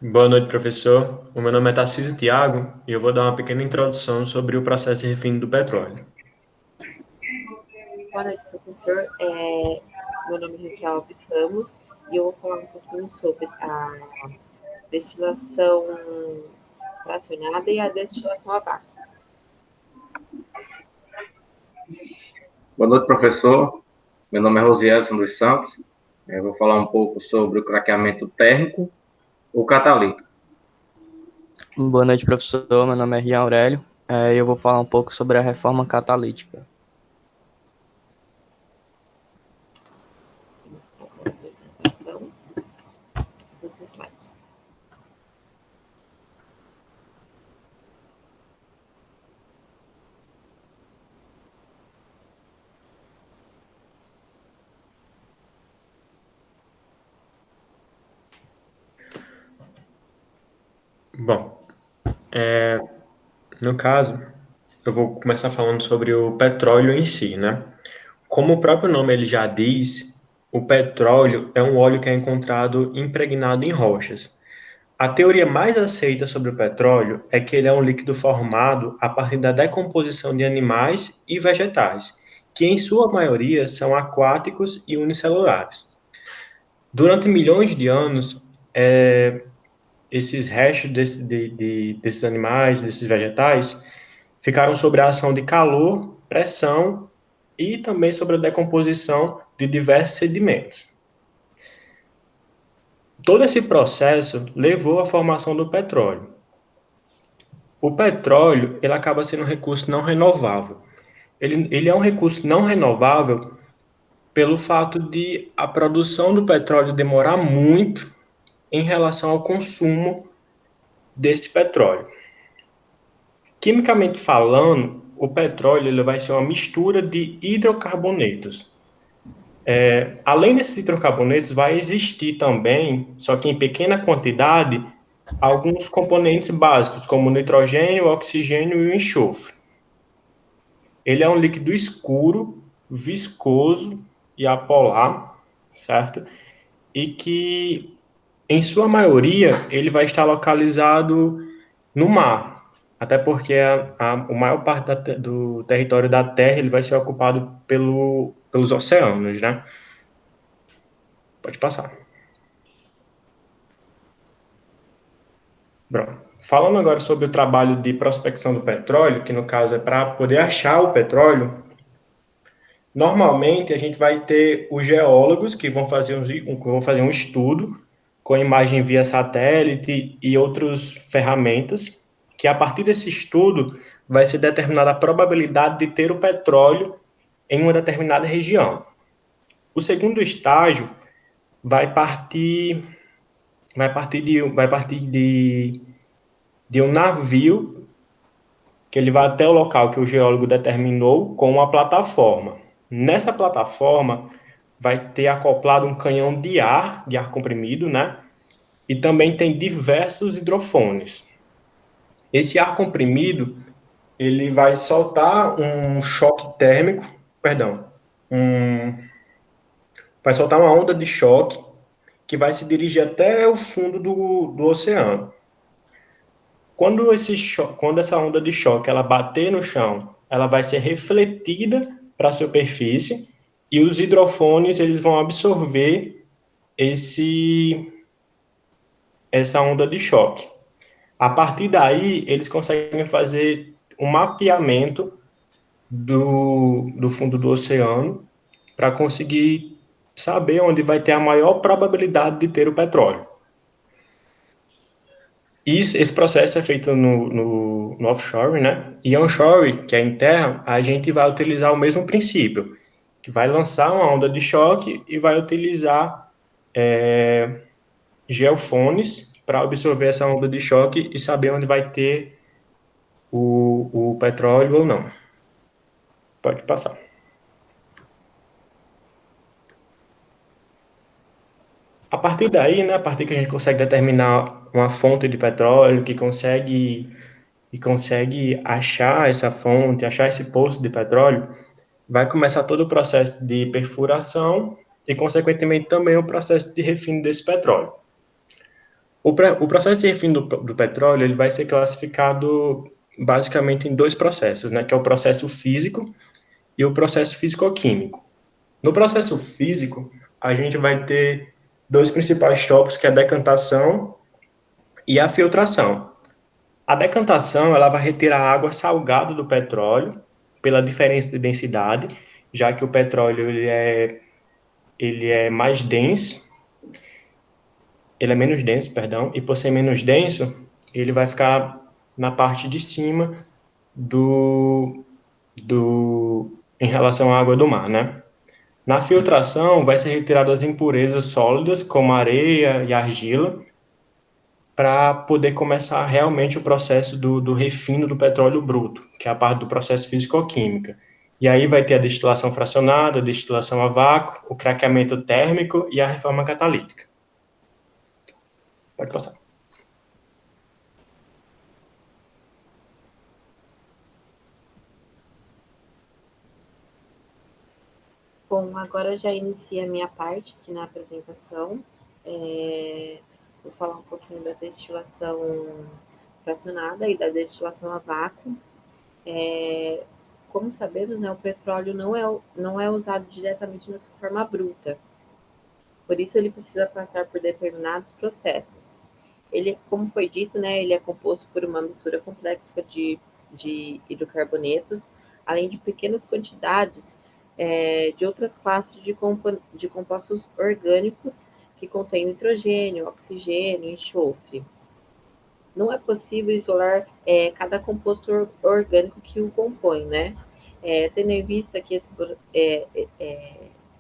Boa noite, professor. O meu nome é Tarcísio Thiago e eu vou dar uma pequena introdução sobre o processo de refino do petróleo. Boa noite, professor. Meu nome é Raquel Alves Ramos e eu vou falar um pouquinho sobre a destilação fracionada e a destilação a vácuo. Boa noite, professor. Meu nome é Rosielson dos Santos. Eu vou falar um pouco sobre o craqueamento térmico ou catalítico. Boa noite, professor. Meu nome é Rian Aurélio. Eu vou falar um pouco sobre a reforma catalítica. Iniciar a apresentação dos slides. Bom, no caso, eu vou começar falando sobre o petróleo em si, né? Como o próprio nome ele já diz, o petróleo é um óleo que é encontrado impregnado em rochas. A teoria mais aceita sobre o petróleo é que ele é um líquido formado a partir da decomposição de animais e vegetais, que em sua maioria são aquáticos e unicelulares. Durante milhões de anos, esses restos desses animais, desses vegetais, ficaram sob a ação de calor, pressão e também sobre a decomposição de diversos sedimentos. Todo esse processo levou à formação do petróleo. O petróleo, ele acaba sendo um recurso não renovável. Ele é um recurso não renovável pelo fato de a produção do petróleo demorar muito em relação ao consumo desse petróleo. Quimicamente falando, o petróleo ele vai ser uma mistura de hidrocarbonetos. Além desses hidrocarbonetos, vai existir também, só que em pequena quantidade, alguns componentes básicos, como o nitrogênio, o oxigênio e o enxofre. Ele é um líquido escuro, viscoso e apolar, certo? E que, em sua maioria, ele vai estar localizado no mar, até porque a maior parte do território da Terra ele vai ser ocupado pelos oceanos, né? Pode passar. Pronto. Falando agora sobre o trabalho de prospecção do petróleo, que no caso é para poder achar o petróleo, normalmente a gente vai ter os geólogos que vão fazer um estudo com imagem via satélite e outras ferramentas, que a partir desse estudo vai ser determinada a probabilidade de ter o petróleo em uma determinada região. O segundo estágio vai partir de um navio que ele vai até o local que o geólogo determinou com uma plataforma. Nessa plataforma vai ter acoplado um canhão de ar comprimido, né? E também tem diversos hidrofones. Esse ar comprimido, ele vai soltar um choque térmico, vai soltar uma onda de choque que vai se dirigir até o fundo do oceano. Quando essa onda de choque ela bater no chão, ela vai ser refletida para a superfície e os hidrofones eles vão absorver essa onda de choque. A partir daí, eles conseguem fazer um mapeamento do fundo do oceano para conseguir saber onde vai ter a maior probabilidade de ter o petróleo. Esse processo é feito no offshore, né? E onshore, que é em terra, a gente vai utilizar o mesmo princípio, que vai lançar uma onda de choque e vai utilizar geofones para absorver essa onda de choque e saber onde vai ter o petróleo ou não. Pode passar. A partir daí, né, a partir que a gente consegue determinar uma fonte de petróleo, que consegue achar essa fonte, achar esse poço de petróleo, vai começar todo o processo de perfuração e, consequentemente, também o processo de refino desse petróleo. O processo de refino do petróleo ele vai ser classificado basicamente em dois processos, né, que é o processo físico e o processo físico-químico. No processo físico, a gente vai ter dois principais tópicos, que é a decantação e a filtração. A decantação, ela vai retirar a água salgada do petróleo pela diferença de densidade, já que o petróleo ele é mais denso, ele é menos denso, perdão, e por ser menos denso, ele vai ficar na parte de cima em relação à água do mar, né? Na filtração, vai ser retirado as impurezas sólidas, como areia e argila, para poder começar realmente o processo do refino do petróleo bruto, que é a parte do processo físico-química. E aí vai ter a destilação fracionada, a destilação a vácuo, o craqueamento térmico e a reforma catalítica. Pode passar. Bom, agora já inicia a minha parte aqui na apresentação. Vou falar um pouquinho da destilação fracionada e da destilação a vácuo. Como sabemos, né, o petróleo não é usado diretamente na sua forma bruta. Por isso, ele precisa passar por determinados processos. Ele, como foi dito, né, ele é composto por uma mistura complexa de hidrocarbonetos, além de pequenas quantidades de outras classes de compostos orgânicos que contêm nitrogênio, oxigênio, enxofre. Não é possível isolar cada composto orgânico que o compõe, né? Tendo em vista que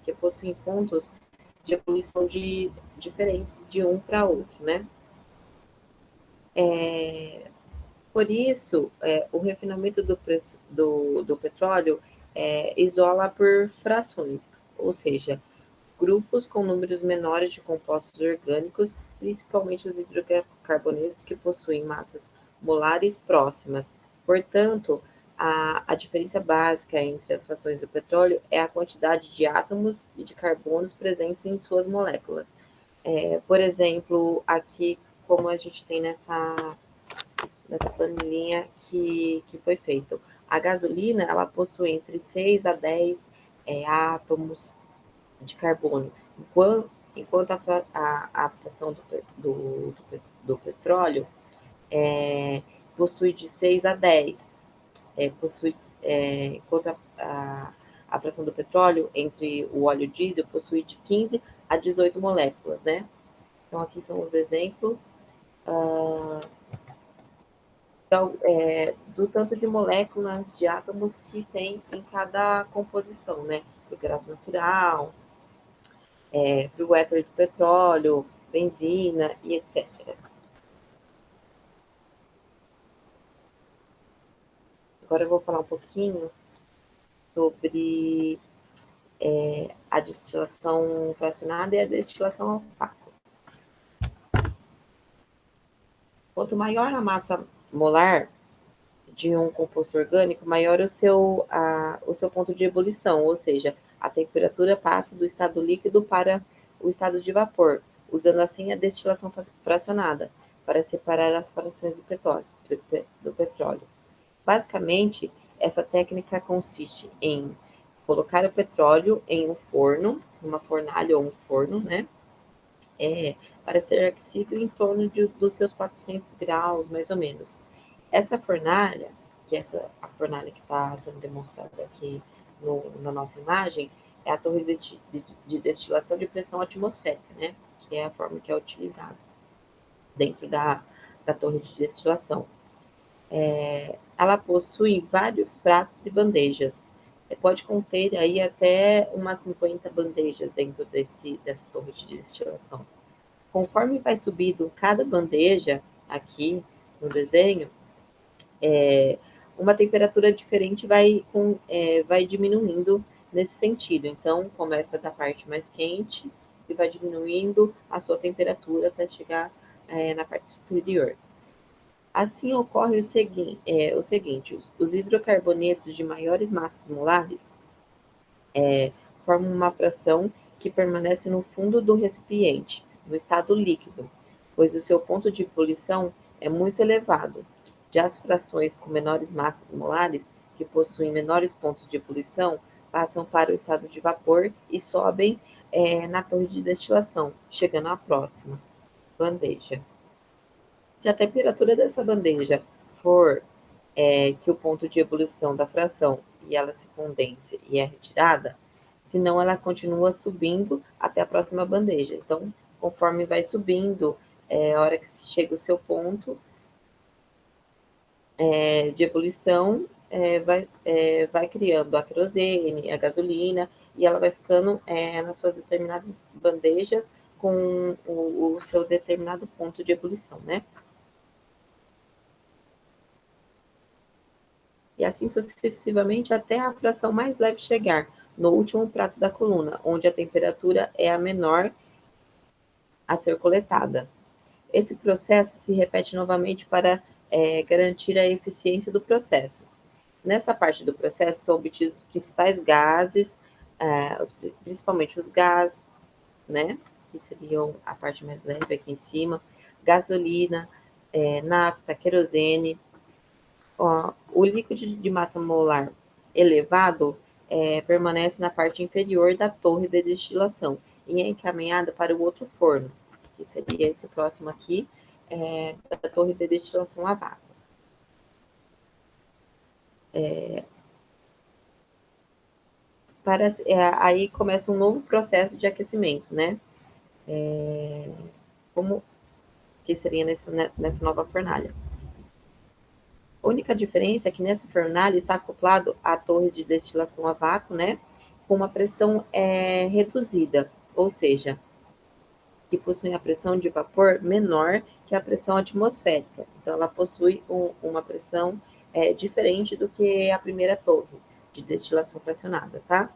que possuem pontos de evolução diferentes de um para outro, né? Por isso, o refinamento do petróleo isola por frações, ou seja, grupos com números menores de compostos orgânicos, principalmente os hidrocarbonetos que possuem massas molares próximas. Portanto, a diferença básica entre as frações do petróleo é a quantidade de átomos e de carbonos presentes em suas moléculas. Por exemplo, aqui, como a gente tem nessa planilhinha que foi feito. A gasolina, ela possui entre 6 a 10 átomos de carbono, enquanto a fração do petróleo possui de 6 a 10. Enquanto a fração do petróleo entre o óleo diesel possui de 15 a 18 moléculas, né? Então, aqui são os exemplos. Então, do tanto de moléculas de átomos que tem em cada composição, né? Do gás natural, para o éter do petróleo, benzina e etc. Agora eu vou falar um pouquinho sobre a destilação fracionada e a destilação ao vácuo. Quanto maior a massa molar de um composto orgânico, maior o seu ponto de ebulição, ou seja, a temperatura passa do estado líquido para o estado de vapor, usando assim a destilação fracionada, para separar as frações do petróleo. Basicamente, essa técnica consiste em colocar o petróleo em um forno, uma fornalha ou um forno, né? Para ser aquecido em torno dos seus 400 graus, mais ou menos. Essa fornalha, a fornalha que está sendo demonstrada aqui na nossa imagem, é a torre de destilação de pressão atmosférica, né? Que é a forma que é utilizada dentro da torre de destilação. Ela possui vários pratos e bandejas. Pode conter aí até umas 50 bandejas dentro dessa torre de destilação. Conforme vai subindo cada bandeja aqui no desenho, uma temperatura diferente vai diminuindo nesse sentido. Então, começa da parte mais quente e vai diminuindo a sua temperatura até chegar na parte superior. Assim ocorre o seguinte, os hidrocarbonetos de maiores massas molares formam uma fração que permanece no fundo do recipiente, no estado líquido. pois o seu ponto de ebulição é muito elevado. Já as frações com menores massas molares, que possuem menores pontos de ebulição, passam para o estado de vapor e sobem na torre de destilação, chegando à próxima bandeja. Se a temperatura dessa bandeja for que o ponto de ebulição da fração e ela se condense e é retirada, senão ela continua subindo até a próxima bandeja. Então, conforme vai subindo, a hora que chega o seu ponto de ebulição, vai criando a querosene, a gasolina, e ela vai ficando nas suas determinadas bandejas com o seu determinado ponto de ebulição, né? E assim sucessivamente até a fração mais leve chegar no último prato da coluna, onde a temperatura é a menor a ser coletada. Esse processo se repete novamente para garantir a eficiência do processo. Nessa parte do processo são obtidos os principais gases, principalmente os gases, né, que seriam a parte mais leve aqui em cima, gasolina, nafta, querosene. O líquido de massa molar elevado permanece na parte inferior da torre de destilação e é encaminhado para o outro forno, que seria esse próximo aqui, da torre de destilação a vácuo. Aí começa um novo processo de aquecimento, né? Como que seria nessa nova fornalha. A única diferença é que nessa fornalha está acoplado à torre de destilação a vácuo, né? Com uma pressão reduzida, ou seja, que possui a pressão de vapor menor que a pressão atmosférica. Então, ela possui uma pressão diferente do que a primeira torre de destilação fracionada, tá?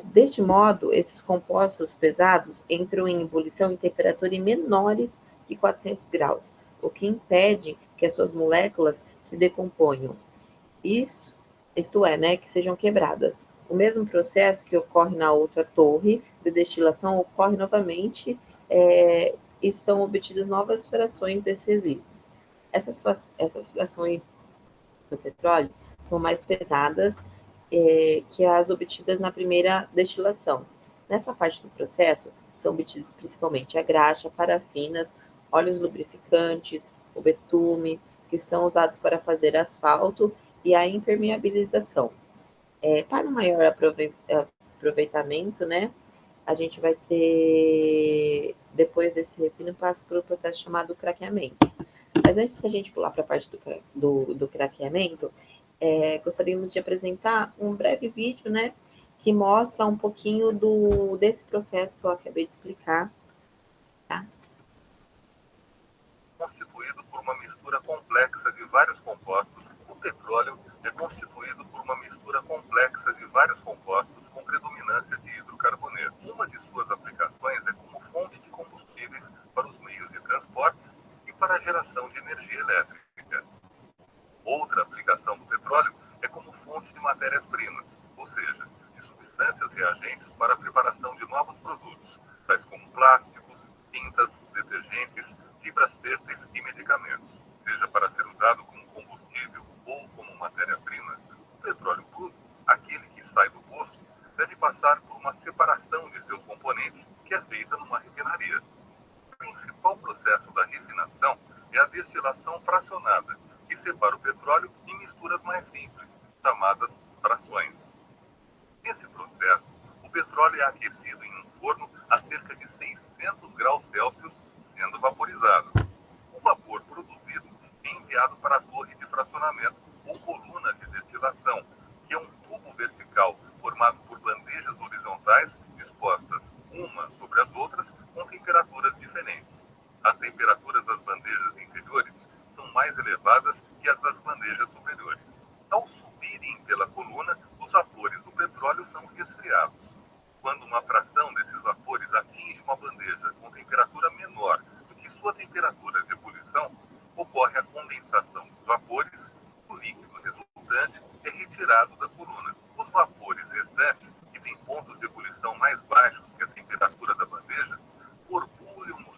Deste modo, esses compostos pesados entram em ebulição em temperatura menores que 400 graus, o que impede que as suas moléculas se decomponham. Isto é, né, que sejam quebradas. O mesmo processo que ocorre na outra torre de destilação ocorre novamente e são obtidas novas frações desses resíduos. Essas frações do petróleo são mais pesadas que as obtidas na primeira destilação. Nessa parte do processo, são obtidos principalmente a graxa, parafinas, óleos lubrificantes, o betume, que são usados para fazer asfalto e a impermeabilização. Para um maior aproveitamento, né, a gente vai ter, depois desse refino, passa por um processo chamado craqueamento. Mas antes da gente pular para a parte do craqueamento, gostaríamos de apresentar um breve vídeo, né, que mostra um pouquinho desse processo que eu acabei de explicar. Tá? Constituído por uma mistura complexa de vários compostos, o petróleo é constituído por uma mistura complexa de vários compostos com predominância de hidrocarbonetos. Uma de suas aplicações é como fonte de combustíveis para os meios de transportes e para a geração de energia elétrica. Outra aplicação do petróleo é como fonte de matérias-primas, ou seja, de substâncias reagentes para a preparação de novos produtos, tais como plásticos, tintas, detergentes, fibras têxteis e medicamentos. Seja para ser usado como combustível ou como matéria-prima, o petróleo bruto, aquele que sai do poço, deve passar por uma separação de seus componentes que é feita numa refinaria. O principal processo da refinação é a destilação fracionada, que separa o petróleo em misturas mais simples, chamadas frações. Nesse processo, o petróleo é aquecido em um forno a cerca de 600 graus Celsius, sendo vaporizado. O vapor produzido é enviado para a torre de fracionamento ou coluna de destilação, que é um tubo vertical formado por bandejas horizontais dispostas umas sobre as outras com temperaturas diferentes. As temperaturas das bandejas inferiores são mais elevadas que as das bandejas superiores. Ao subirem pela coluna, os vapores do petróleo são resfriados. Quando uma fração desses vapores atinge uma bandeja com temperatura menor do que sua temperatura de ebulição, ocorre a condensação dos vapores, o líquido resultante é retirado da coluna. Os vapores restantes, que têm pontos de ebulição mais baixos que a temperatura da bandeja, borbulham no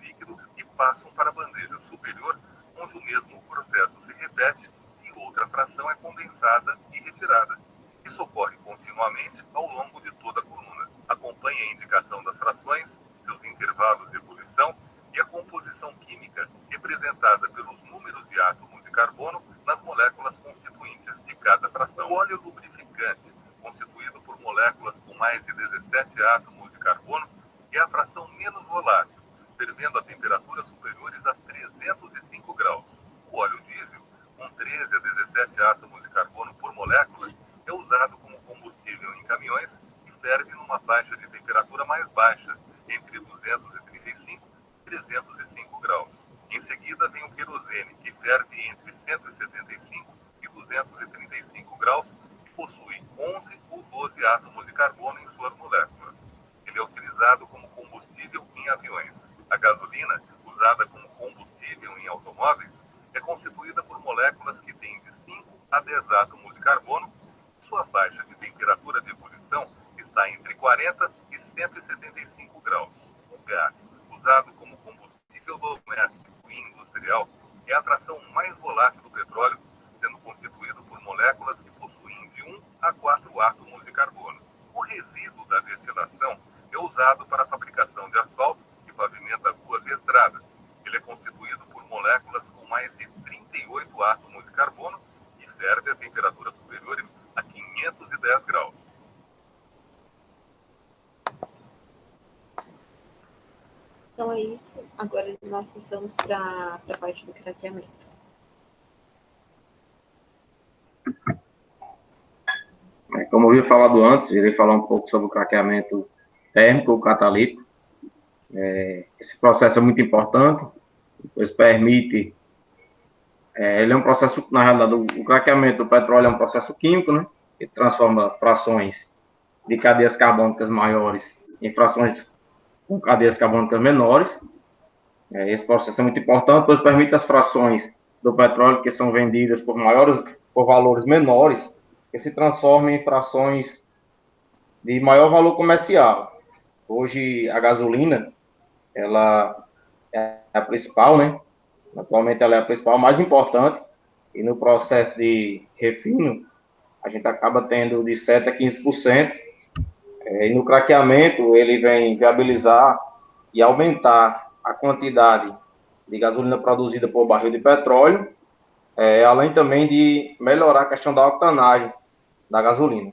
a indicação das frações, seus intervalos de ebulição e a composição química, representada pelos números de átomos de carbono nas moléculas constituintes de cada fração. O óleo lubrificante, constituído por moléculas com mais de 17 átomos de carbono, é a fração menos volátil, fervendo a temperaturas superiores a 305 graus. O óleo diesel, com 13 a 17 átomos de carbono por molécula, é usado como combustível em caminhões e ferve numa faixa de temperatura mais baixa, entre 235 e 305 graus. Em seguida vem o querosene, que ferve entre 175 e 235 graus e possui 11 ou 12 átomos de carbono em suas moléculas. Ele é utilizado como combustível em aviões. A gasolina, usada como combustível em automóveis, é constituída por moléculas que têm de 5 a 10 átomos de carbono. Sua faixa de temperatura de ebulição está entre 40 e 175 graus. O gás, usado como combustível doméstico e industrial, é a fração mais volátil do petróleo, sendo constituído por moléculas que possuem de 1 a 4 átomos de carbono. O resíduo da destilação é usado para a fabricação de asfalto que pavimenta ruas e estradas. Ele é constituído por moléculas com mais de 38 átomos de carbono e ferve a temperaturas superiores a 510 graus. Então é isso. Agora nós passamos para a parte do craqueamento. Como eu havia falado antes, irei falar um pouco sobre o craqueamento térmico ou catalítico. Esse processo é muito importante, pois permite... ele é um processo, na realidade, o craqueamento do petróleo é um processo químico, né? Que transforma frações de cadeias carbônicas maiores em frações com cadeias carbônicas menores. Esse processo é muito importante, pois permite as frações do petróleo que são vendidas por valores menores, que se transformem em frações de maior valor comercial. Hoje, a gasolina, ela é a principal, né? Atualmente, ela é a principal, mais importante, e no processo de refino, a gente acaba tendo de 7% a 15%, e no craqueamento, ele vem viabilizar e aumentar a quantidade de gasolina produzida por barril de petróleo, além também de melhorar a questão da octanagem da gasolina.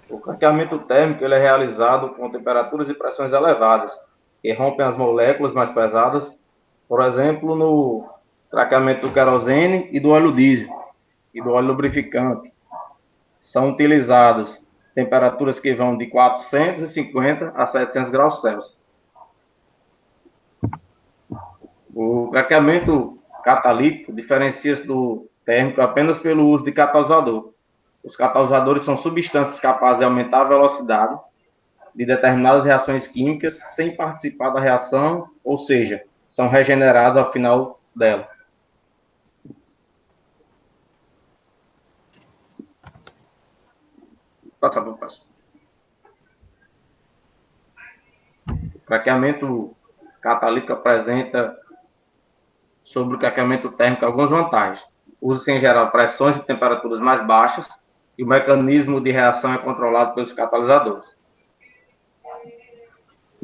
O craqueamento térmico ele é realizado com temperaturas e pressões elevadas, que rompem as moléculas mais pesadas, por exemplo, no craqueamento do querosene e do óleo diesel e do óleo lubrificante. São utilizados temperaturas que vão de 450 a 700 graus Celsius. O craqueamento catalítico diferencia-se do térmico apenas pelo uso de catalisador. Os catalisadores são substâncias capazes de aumentar a velocidade de determinadas reações químicas sem participar da reação, ou seja, são regeneradas ao final dela. Passa para o próximo. O craqueamento catalítico apresenta sobre o craqueamento térmico algumas vantagens. Usa-se em geral pressões e temperaturas mais baixas e o mecanismo de reação é controlado pelos catalisadores.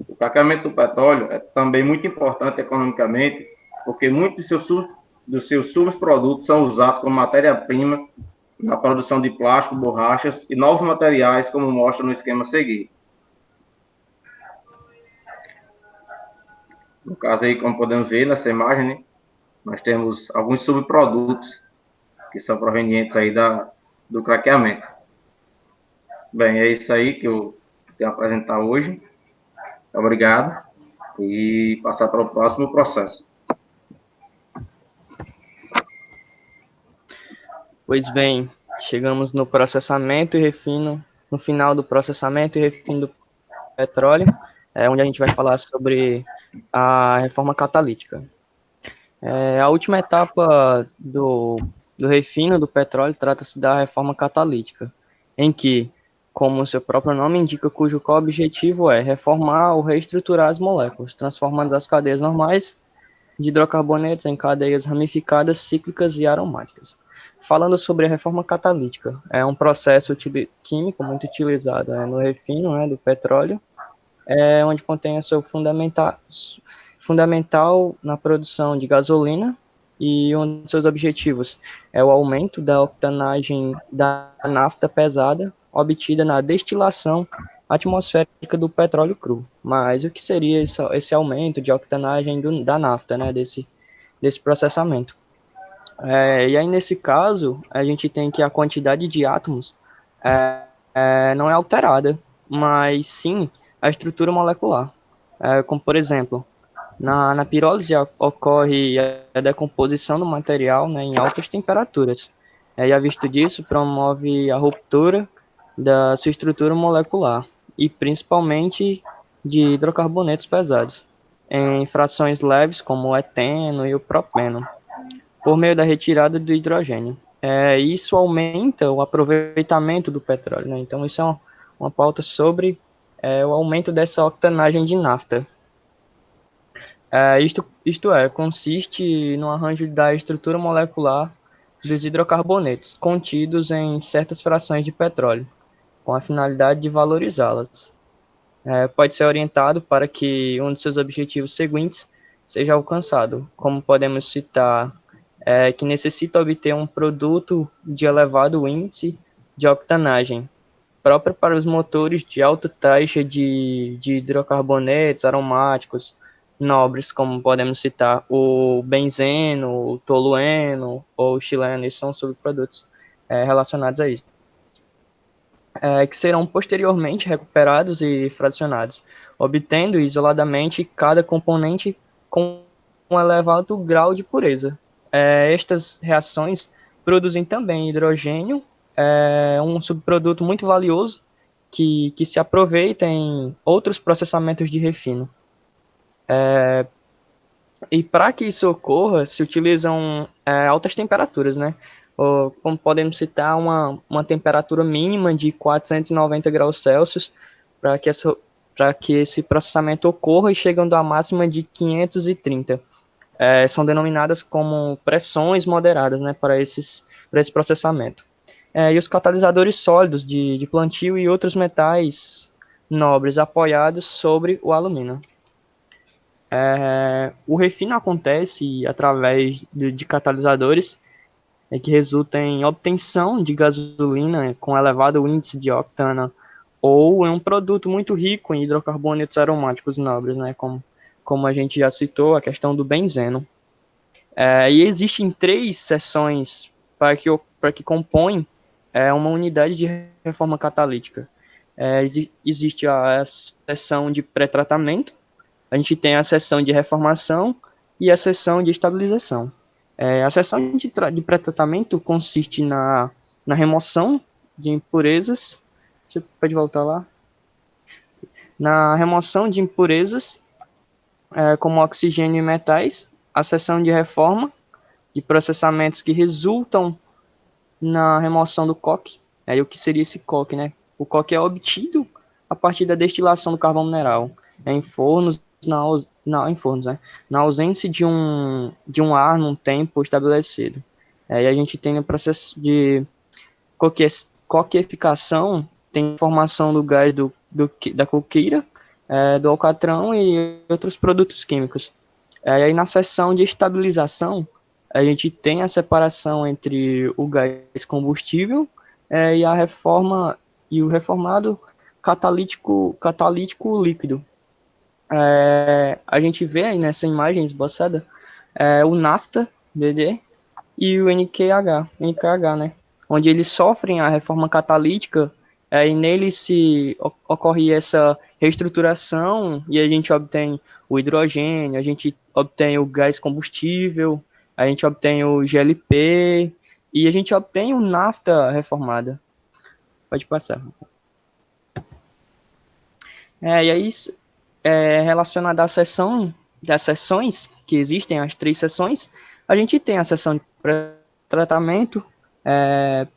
O craqueamento do petróleo é também muito importante economicamente, porque muitos dos seus subprodutos são usados como matéria-prima na produção de plástico, borrachas e novos materiais, como mostra no esquema a seguir. No caso aí, como podemos ver nessa imagem, né, nós temos alguns subprodutos que são provenientes aí do craqueamento. Bem, é isso aí que eu tenho a apresentar hoje. Obrigado. E passar para o próximo processo. Pois bem, chegamos no processamento e refino, no final do processamento e refino do petróleo, onde a gente vai falar sobre a reforma catalítica. A última etapa do refino do petróleo trata-se da reforma catalítica, em que, como o seu próprio nome indica, cujo objetivo é reformar ou reestruturar as moléculas, transformando as cadeias normais de hidrocarbonetos em cadeias ramificadas, cíclicas e aromáticas. falando sobre a reforma catalítica, é um processo químico muito utilizado no refino, do petróleo, onde contém seu fundamental na produção de gasolina, e um dos seus objetivos é o aumento da octanagem da nafta pesada obtida na destilação atmosférica do petróleo cru. Mas o que seria esse aumento de octanagem da nafta, desse processamento? E aí, nesse caso, a gente tem que a quantidade de átomos não é alterada, mas sim a estrutura molecular. Como, por exemplo, na pirólise ocorre a decomposição do material em altas temperaturas. E a vista disso promove a ruptura da sua estrutura molecular, e principalmente de hidrocarbonetos pesados, em frações leves como o eteno e o propeno, por meio da retirada do hidrogênio. Isso aumenta o aproveitamento do petróleo. Então, isso é uma pauta sobre o aumento dessa octanagem de nafta. Consiste no arranjo da estrutura molecular dos hidrocarbonetos contidos em certas frações de petróleo, com a finalidade de valorizá-las. Pode ser orientado para que um de seus objetivos seguintes seja alcançado, como podemos citar, que necessita obter um produto de elevado índice de octanagem, próprio para os motores de alta taxa de hidrocarbonetos aromáticos nobres, como podemos citar o benzeno, o tolueno ou o xileno. Esses são subprodutos relacionados a isso, que serão posteriormente recuperados e fracionados, obtendo isoladamente cada componente com um elevado grau de pureza. Estas reações produzem também hidrogênio, um subproduto muito valioso que se aproveita em outros processamentos de refino. E para que isso ocorra, se utilizam altas temperaturas, Ou, como podemos citar, uma temperatura mínima de 490 graus Celsius para que esse processamento ocorra, e chegando à máxima de 530. São denominadas como pressões moderadas para esse processamento. E os catalisadores sólidos de plantio e outros metais nobres apoiados sobre o alumínio. O refino acontece através de catalisadores que resultam em obtenção de gasolina com elevado índice de octana, ou em um produto muito rico em hidrocarbonetos aromáticos nobres, como a gente já citou, a questão do benzeno. E existem 3 seções para que compõem uma unidade de reforma catalítica. Existe a seção de pré-tratamento, a gente tem a seção de reformação e a seção de estabilização. A seção de pré-tratamento consiste na remoção de impurezas. Você pode voltar lá? Na remoção de impurezas, como oxigênio e metais. A seção de reforma, de processamentos que resultam na remoção do coque. E o que seria esse coque, O coque é obtido a partir da destilação do carvão mineral em fornos, na ausência de um ar num tempo estabelecido. E a gente tem o processo de coqueificação, tem formação do gás da coqueira, do alcatrão e outros produtos químicos. E aí, na seção de estabilização, a gente tem a separação entre o gás combustível e a reforma e o reformado catalítico líquido. A gente vê aí nessa imagem esboçada o nafta, BD, e o NKH, onde eles sofrem a reforma catalítica, e nele ocorre essa reestruturação, e a gente obtém o hidrogênio, a gente obtém o gás combustível, a gente obtém o GLP, e a gente obtém o nafta reformada. Pode passar. E aí, relacionado à das seções que existem, as 3 seções, a gente tem a seção de pré-tratamento,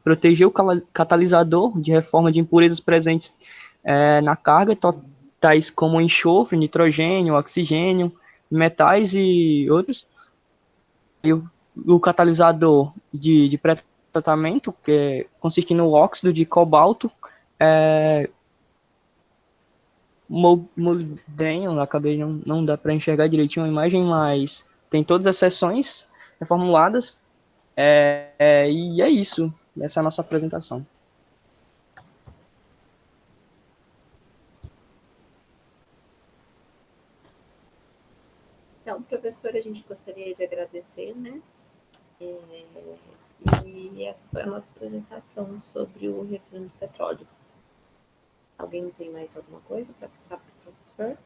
proteger o catalisador de reforma de impurezas presentes na carga, tais como enxofre, nitrogênio, oxigênio, metais e outros. E o catalisador de pré-tratamento tratamento, que consiste no óxido de cobalto, molybdênio, acabei não dá para enxergar direitinho a imagem, mas tem todas as seções reformuladas, e é isso, essa é a nossa apresentação. Então, professor, a gente gostaria de agradecer, né? E essa foi a nossa apresentação sobre o refino de petróleo. Alguém tem mais alguma coisa para passar para o professor?